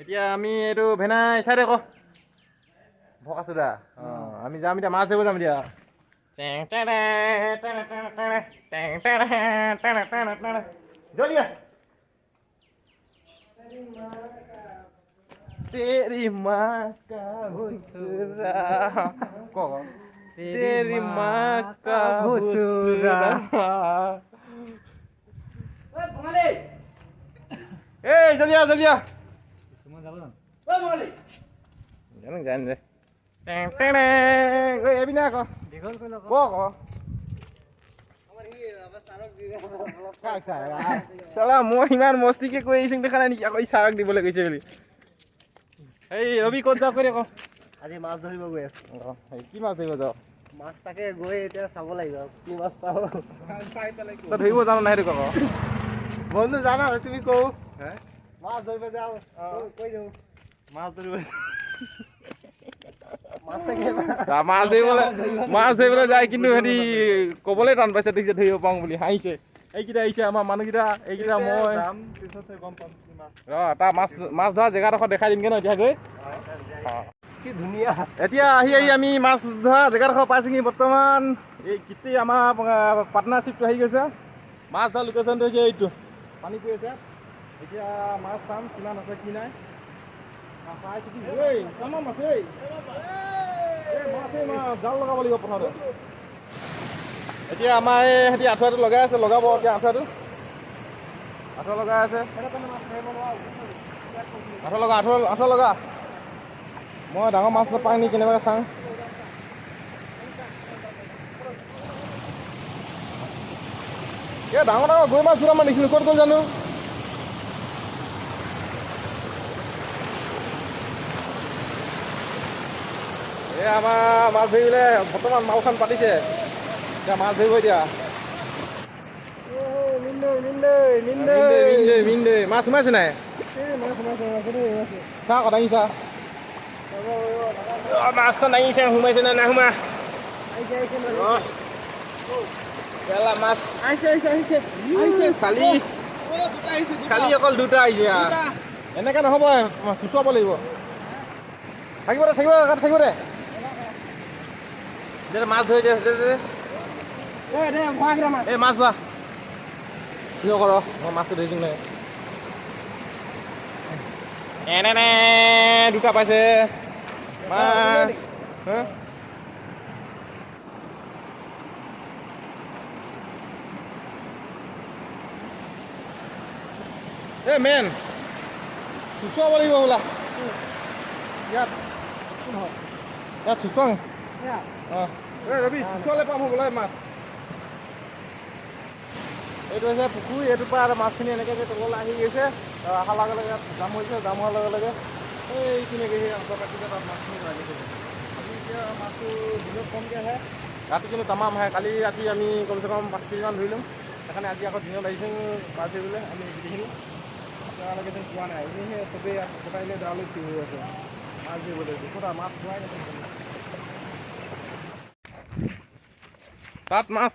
এতিয়া আমি এইটো ভেনাই চাইডে ক ভকাচুৰা আমি যাম এতিয়া মাছ ধৰিব যাম এতিয়া জলিয়া तेरी माँ का भुसुरा तेरी माँ का भुसुरा ए जल्दी आ जल्दी आ जान जान दे टें टें ओए अभी ना को देखल को चला মই ইমান মস্তিকে কৈ আহিছো দেখা নাই নেকি আকৌ ইশাৰাক দিবলৈ কৈছে বুলি এই ৰবি ক'ত যাও কৰি আকৌ আজি মাছ ধৰিব গৈ আছো কি মাছ ধৰিব যাও মাছ তাকে গৈ এতিয়া চাব লাগিব কি মাছ পাও চাই পেলাই তই ধৰিব জানো নাই ৰে আকৌ বন্ধু জানা তুমি কও হে মাছ ধৰিব যাও কৈ দিও মাছ ধৰিব মাছ ধৰিবলৈ যায় কিন্তু সিহঁতি ক'বলৈ টান পাইছে দেখিছে ধৰিব পাওঁ বুলি হাঁহিছে এইকেইটা আহিছে আমাৰ মানুহকেইটা এইকেইটা মই তাৰ মাছ ধৰা জেগাডোখৰ দেখাই দিমগৈ ন এতিয়া গৈ কি ধুনীয়া এতিয়া আহি আমি মাছ ধৰা জেগাডোখৰ পাইছেগৈ বৰ্তমান এই গোটেই আমাৰ পাৰ্টনাৰশ্বিপটো আহি গৈছে মাছ ধৰা লোকেশ্যনটো হৈছে এইটো পানী পৰি আছে এতিয়া মাছ চাম কিমান আছে কি নাই জাল লগাব লাগিব প্ৰথমতে এতিয়া আমাৰ সিহঁতি আঁঠুৱাটো লগাই আছে লগাব এতিয়া আঁঠুৱা লগাই আছে আঁঠুৱা লগা মই ডাঙৰ মাছ নাপাওঁ নি কেনেবাকৈ চাওঁ এই ডাঙৰ গৈ মাছ দুটামান দেখিলোঁ ক'ত গ'ল জানো এই আমাৰ মাছ ধৰিবলৈ বৰ্তমান নাওখন পাতিছে এতিয়া মাছ ধৰিব এতিয়া মাছ সোমাইছে নাই চা আকৌ দাঙিছা মাছখন দাঙিছে সোমাইছে নাই নাই সোমা মাছ খালি অকল দুটা আহিছে এনেকৈ নহ'ব চুচুৱাব লাগিব থাকিব দে মাছ ধৰি এই মাছ ভা কি কৰ মই মাছটো ধৰিছোঁ নাই এনে দুটা পাইছে মাছ এই মেন চুচুৱাব লাগিব বোলা ইয়াত চুচুৱাং অঁ এই ৰবি চুচুৱালে পাম বোলে মাছ এইটো হৈছে পুখুৰী এইটোৰ পৰা আৰু মাছখিনি এনেকৈ তললৈ আহি গৈছে অহাৰ লগে লগে জাম হৈছে জাম হোৱাৰ লগে লগে এইখিনি সেই অংশ কাটিতে তাত মাছখিনি লাগি গৈছে আজি এতিয়া মাছটো দিনত কমকৈ আহে ৰাতি কিন্তু তামাম আহে কালি ৰাতি আমি কমচে কম 5 কেজিমান ধৰিলোঁ সেইকাৰণে আজি আকৌ দিনত আহিছোঁ মাছ ধৰিবলৈ আমি গোটেইখিনি আপোনালোকে যেন পোৱা নাই এনেইহে চবেই কটাইলে দাৱলৈ থিয় হৈ আছে মাছ ধৰিবলৈ দুশটা মাছ পোৱাই নাছিল তাত মাছ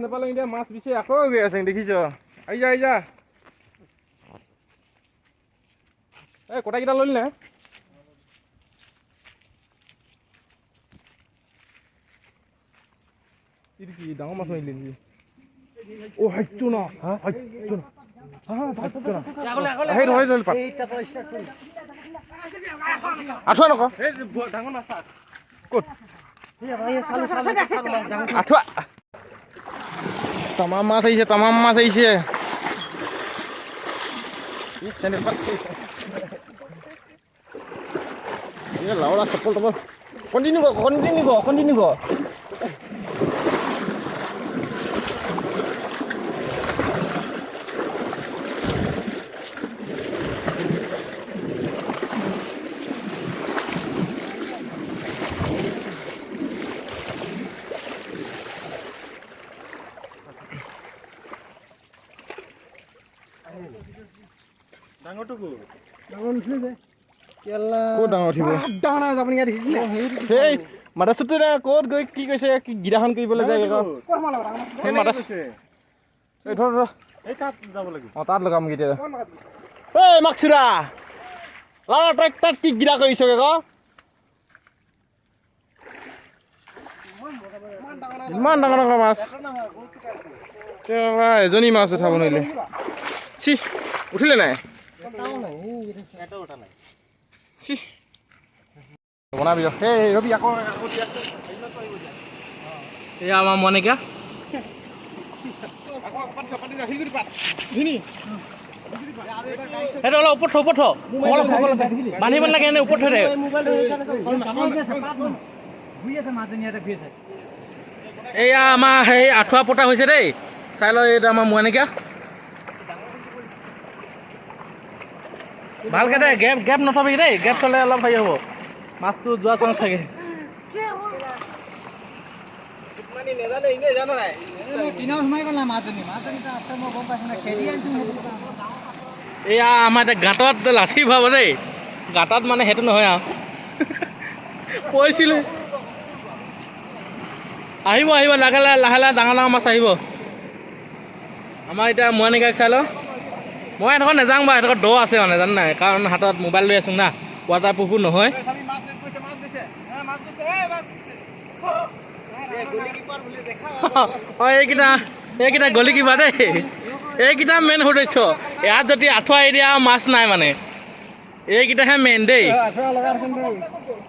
নেপালোঁ এতিয়া মাছ বিচাৰি আকৌ গৈ আছে দেখিছ আহি যা এই কটাকেইটা ললি নাই কি ডাঙৰ মাছ মাৰিলি নেকি অ' হাইটো ন আঠুৱা নক ডাঙৰ মাছ ক'ত আঠুৱা তামাম মাছ আহিছে লাউৰা চপল টপল কণ্টিনিউ কৰ ডাঙৰটো ডাঙৰ নুঠিলে যে ক'ত ডাঙৰ উঠিব ডাঙৰ নাই আপুনি ইয়াত দেখিছিলে সেই মাদাছটো ক'ত গৈ কি কৈছে কি গিৰাখন কৰিবলৈ যায় সেই মাদাছ এই ধৰ এই তাত যাব লাগিব অঁ তাত লগাম কেতিয়া এই মাকচুৰা লালা তই তাত কি গিৰা কৰিছগে ক ইমান ডাঙৰ ডাঙৰ মাছ কেলা এজনী মাছ উঠাব নোৱাৰিলে চি উঠিলে নাই চি বনাবি এই ৰবি আকৌ এয়া আমাৰ মনেকা সেইটো অলপ ওপৰত থ বান্ধিব নালাগে এনে ওপৰত থৈ দে এয়া আমাৰ সেই আঁঠুৱা পতা হৈছে দেই চাই লওঁ এইটো আমাৰ মনেকা ভালকে দে গেপ নথবি দেই গেপ থ'লে অলপ হেৰি হ'ব মাছটো যোৱা চান্স থাকে এয়া আমাৰ এতিয়া গাঁতত লাঠি ভৰাব দেই গাঁতত মানে সেইটো নহয় আৰু কৈছিলোঁ আহিব লাহে লাহে ডাঙৰ ডাঙৰ মাছ আহিব আমাৰ এতিয়া মই এনেকৈ চাই লওঁ মই এডোখৰ নাযাওঁ বাৰু এডোখৰ দ আছে মানে জানো নাই কাৰণ হাতত মোবাইল লৈ আছোঁ না ৱাটাৰ প্ৰুফো নহয় অঁ এইকেইটা গলি কিবা দেই এইকেইটা মেইন সদস্য ইয়াত যদি আঁঠুৱা এৰি দিয়া মাছ নাই মানে এইকেইটাহে মেইন দেই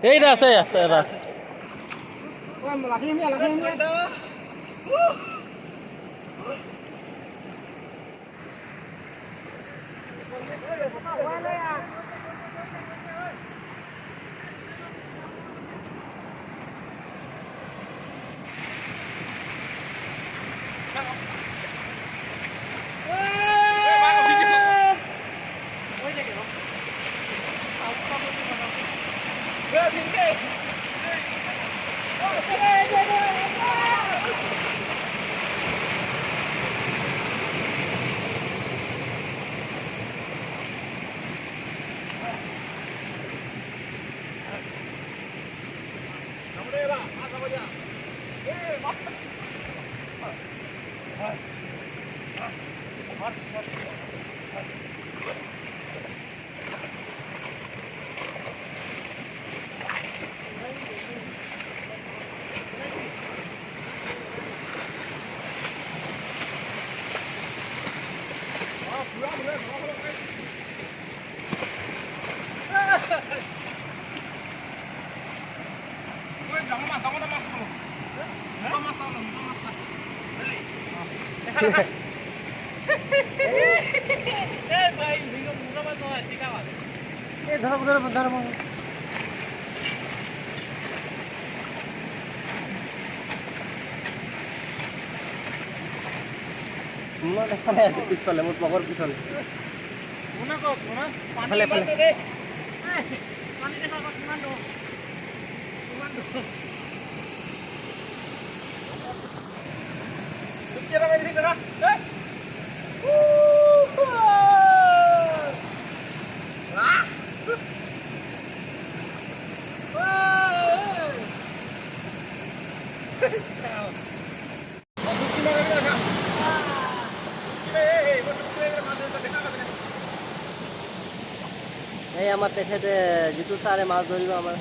এইটা আছে এটা আছে পিছফালে মোৰ লগৰ পিছফালে এই আমাৰ তেখেতে জিতু স্যাৰে মাছ ধৰিব আমাৰ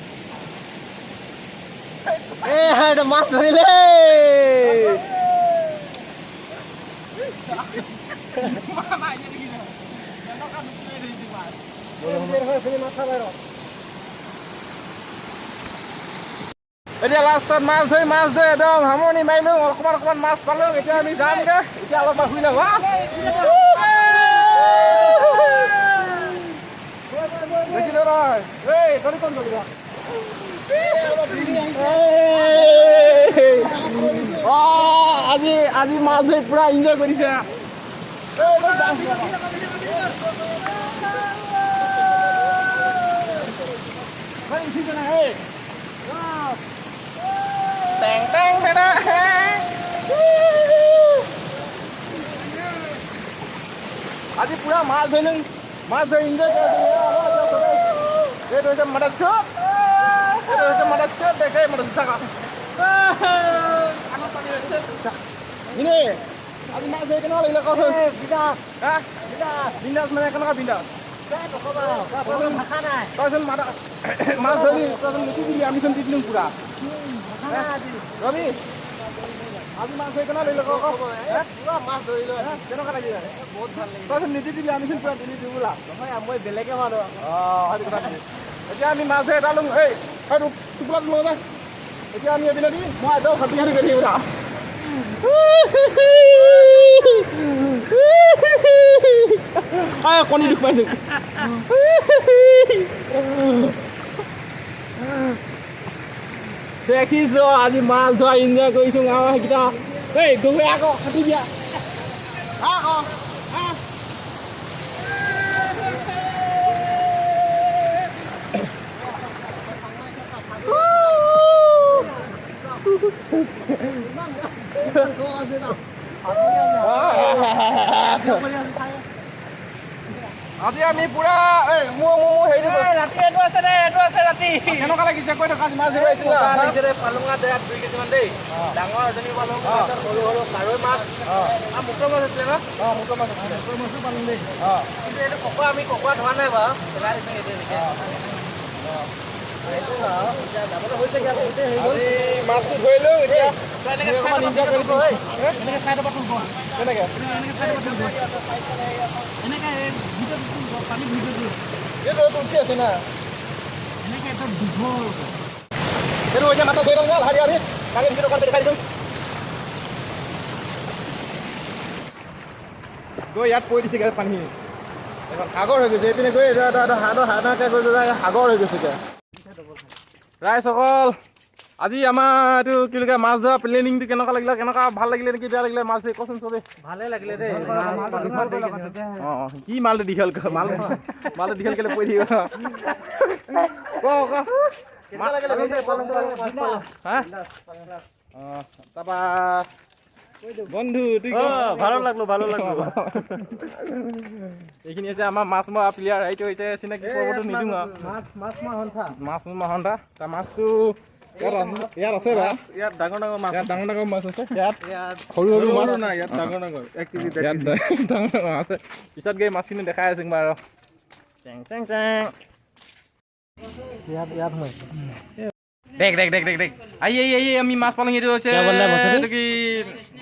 এটা মাছ ধৰিলে এতিয়া লাষ্টত মাছ ধৰি একদম সামৰণি মাৰিলোঁ অকণমান মাছ পালোঁ এতিয়া আমি যামগৈ এতিয়া অলপমান শুই লওঁ দেখিলে নহয় এই তৰি কোন ধৰিব আজি মাছ ধৰি পুৰা এনজয় কৰিছে আজি পুৰা মাছ ধৰিলোঁ মাছ ধৰি এনজয় এইটো হৈছে মদত চুপ দেখে মদত চাকা ini আজি মাছ ধৰি কেনেকুৱা লাগিলে কচোন হা বিন্দাছ মানে কেনেকুৱা বিন্দাছ তইচোন মাছ ধৰি তইচোন নীতি দিলি আমিচোন দি দিলোঁ পুৰা ৰবি আজি মাছ ধৰি কেনেকুৱা লাগিলে মাছ ধৰিলোঁ কেনেকুৱা লাগিলে বহুত ভাল লাগিলে তইচোন নীতি দিলি আমিচোন পুৰা দিলি দিওঁ বোলা নহয় মই বেলেগে মানুহ সেইটো কথা দিলি এতিয়া আমি মাছ ধৰি এটা লওঁ এই টোপোলাটো লওঁ যে এতিয়া আমি এপিনে দি মই একদম ভাবি সাঁতি গৈ থাকিম কণী দুখ পাইছোঁ দেখিছ আজি মাছ ধৰা এনজয় কৰিছোঁ আৰু সেইকেইটা এই গৈ আকৌ সাঁতি দিয়া আকৌ আজি আমি পুৰা মোৰ হেৰি ৰাতি এইটো আছে ৰাতি কেনেকুৱা লাগিছে কৈ থকা মাছ ধৰি আহিছিল পালুঙা 2 কেজিমান দেই ডাঙৰ এজনী পালুং সৰু সৰু কাৰৈ মাছ মুক্ত মাছ আছিলে ন মুক্ত মাছ আছিলে মাছো পালুং দেই কিন্তু এইটো ককুৱা আমি ককুৱা ধৰা নাই বাৰু পেলাই দিছে মাছটো ধৰিলোঁ এতিয়া উঠি আছে না এইটো এতিয়া মাছ ধৰি লওঁ হাৰি আমি কালি দোকান দেখাই দিওঁ গৈ ইয়াত পৰি দিছেগৈ পানী এখন সাগৰ হৈ গৈছে এইপিনে গৈ হানাকৈ গৈ সাগৰ হৈ গৈছেগৈ ৰাইজসকল আজি আমাৰ এইটো কি বুলি কয় মাছ ধৰা প্লেনিংটো কেনেকুৱা লাগিলে কেনেকুৱা ভাল লাগিলে নেকি বেয়া লাগিলে মাছ ধৰি কচোন চবে ভালে লাগিলে দেই কি মালটো দীঘল মালটো দীঘল কেলে পৰি থাকিব তাৰপৰা বন্ধু ভালো লাগলো এইখিনি হৈছে আমাৰ মাছ মৰা প্লেয়াৰ এইটো হৈছে চিনাকি পৰ্বটো নিদিওঁ মাছ মহন্তা তাৰ মাছটো ইয়াত আছে ইয়াত ডাঙৰ মাছ আছে ইয়াত সৰু মাছ নাই ইয়াত ডাঙৰ 1 কেজি ডাঙৰ আছে পিছত গৈ মাছখিনি দেখাই আছো বাৰু চেং দেখ আই আমি মাছ পালং এইটো হৈছে কি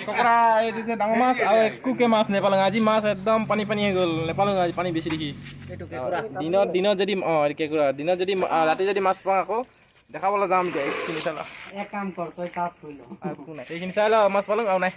ককৰা এইটো যে ডাঙৰ মাছ আৰু একোকে মাছ নেপালং আজি মাছ একদম পানী হৈ গ'ল নেপালং আজি পানী বেছি দেখি দিনত যদি কেঁকুৰা দিনত যদি ৰাতি যদি মাছ পাওঁ আকৌ দেখাবলৈ যাম এতিয়া এইখিনি চাই এইখিনি চাই ল মাছ পালং আৰু নাই